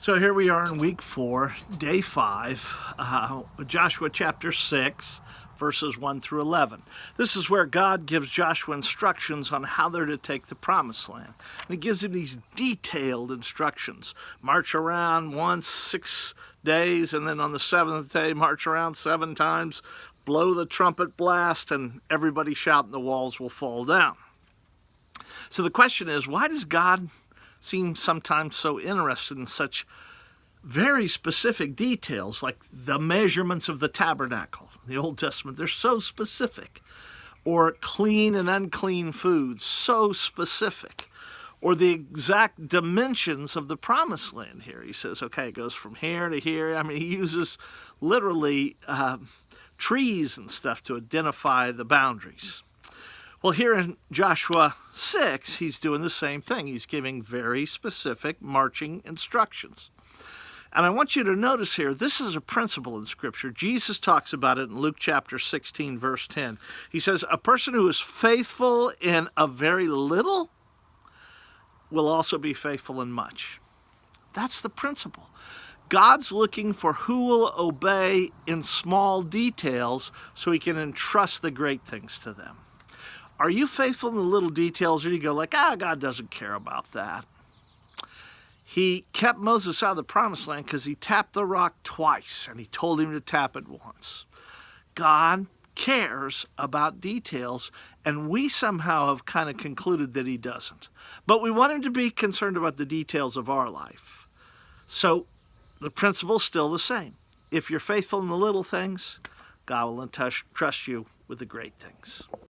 So here we are in week 4, day 5, Joshua chapter 6, verses 1 through 11. This is where God gives Joshua instructions on how they're to take the promised land. And he gives him these detailed instructions. March around once 6 days, and then on the 7th day, march around 7 times, blow the trumpet blast, and everybody shout and the walls will fall down. So the question is, why does God seem sometimes so interested in such very specific details, like the measurements of the tabernacle? The Old Testament, they're so specific. Or clean and unclean foods, so specific. Or the exact dimensions of the promised land here. He says, okay, it goes from here to here. I mean, he uses literally trees and stuff to identify the boundaries. Well, here in Joshua 6, he's doing the same thing. He's giving very specific marching instructions. And I want you to notice here, this is a principle in Scripture. Jesus talks about it in Luke chapter 16, verse 10. He says, a person who is faithful in a very little will also be faithful in much. That's the principle. God's looking for who will obey in small details so he can entrust the great things to them. Are you faithful in the little details, or do you go like, God doesn't care about that? He kept Moses out of the promised land because he tapped the rock twice, and he told him to tap it once. God cares about details, and we somehow have kind of concluded that he doesn't. But we want him to be concerned about the details of our life. So the principle's still the same. If you're faithful in the little things, God will entrust you with the great things.